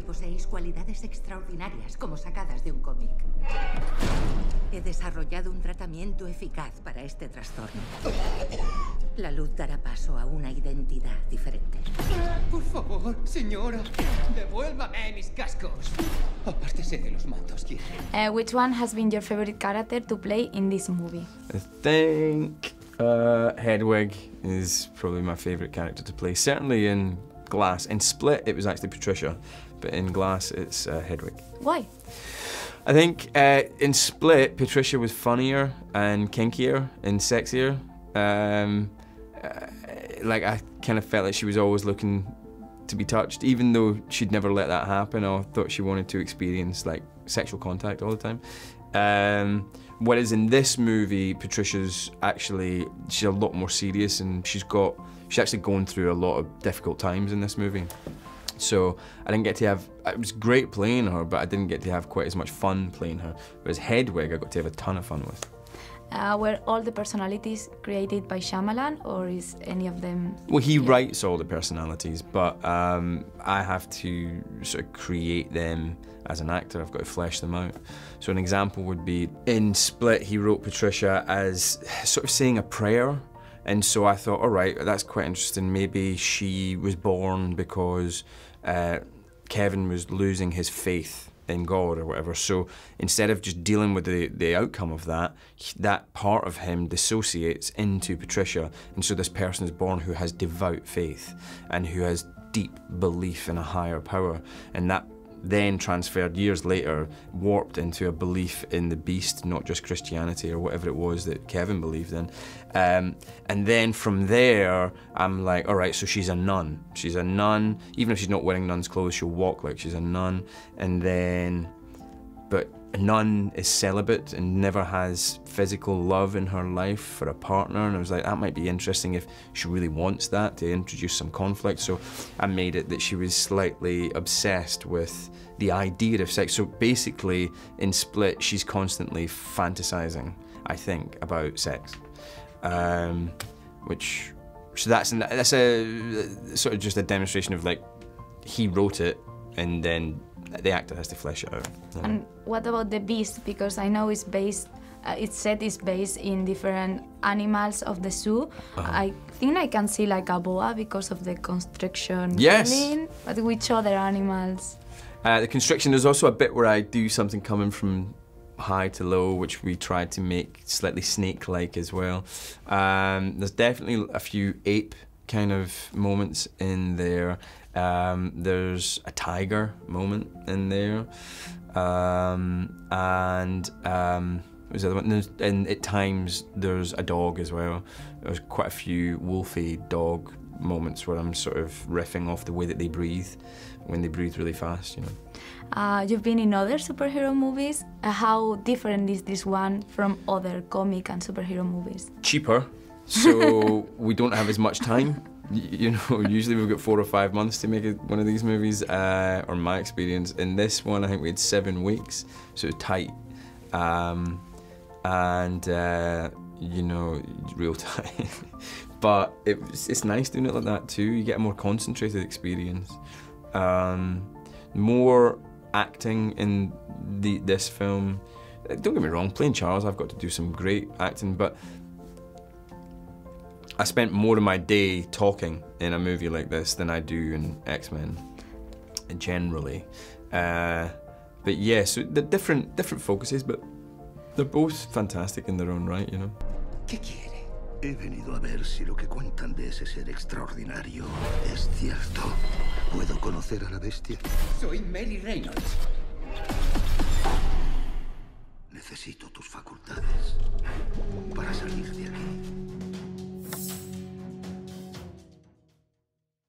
poseéis cualidades extraordinarias como sacadas de un cómic. He desarrollado un tratamiento eficaz para este trastorno. La luz dará paso a una identidad diferente. Por favor, señora, devuélvame mis cascos. Apártese de los mantos, ¿quiere? Which one has been your favorite character to play in this movie? I think Hedwig is probably my favourite character to play. Certainly in Glass. In Split, it was actually Patricia, but in Glass, it's Hedwig. Why? I think in Split, Patricia was funnier and kinkier and sexier. Like, I kind of felt like she was always looking to be touched, even though she'd never let that happen. I thought she wanted to experience like sexual contact all the time. Whereas in this movie, Patricia's actually, she's a lot more serious, and she's actually going through a lot of difficult times in this movie. So I didn't get to have, it was great playing her, but I didn't get to have quite as much fun playing her. Whereas Hedwig, I got to have a ton of fun with. Were all the personalities created by Shyamalan, or is any of them? Well, he writes all the personalities, but I have to sort of create them as an actor. I've got to flesh them out. So an example would be, in Split, he wrote Patricia as sort of saying a prayer. And so I thought, all right, that's quite interesting. Maybe she was born because Kevin was losing his faith in God or whatever. So instead of just dealing with the outcome of that, that part of him dissociates into Patricia. And so this person is born who has devout faith and who has deep belief in a higher power. And that then transferred years later, warped into a belief in the beast, not just Christianity or whatever it was that Kevin believed in. And then from there, I'm like, all right, so she's a nun. She's a nun. Even if she's not wearing nun's clothes, she'll walk like she's a nun. And then, but a nun is celibate and never has physical love in her life for a partner. And I was like, that might be interesting if she really wants that, to introduce some conflict. So I made it that she was slightly obsessed with the idea of sex. So basically, in Split, she's constantly fantasizing, I think, about sex. So that's a sort of just a demonstration of, like, he wrote it and then the actor has to flesh it out. Yeah. And what about the beast? Because I know it's based, it's based in different animals of the zoo. I think I can see like a boa because of the constriction. Yes. Feeling, but which other animals? The constriction, there's also a bit where I do something coming from high to low, which we tried to make slightly snake-like as well. There's definitely a few ape kind of moments in there. There's a tiger moment in there, and what's the other one? And at times there's a dog as well. There's quite a few wolfy dog moments where I'm sort of riffing off the way that they breathe, when they breathe really fast, you know. You've been in other superhero movies. How different is this one from other comic and superhero movies? Cheaper, so we don't have as much time. You know, usually we've got 4 or 5 months to make one of these movies, or my experience. In this one, I think we had 7 weeks, so tight. You know, real tight. But it's nice doing it like that too. You get a more concentrated experience. More acting in this film. Don't get me wrong, playing Charles, I've got to do some great acting, but I spent more of my day talking in a movie like this than I do in X-Men, generally. But yeah, so they're different focuses, but they're both fantastic in their own right, you know. ¿Qué quiere? He venido a ver si lo que cuentan de ese ser extraordinario es cierto. ¿Puedo conocer a la bestia? Soy Mary Reynolds. Necesito tus facultades para salir de aquí.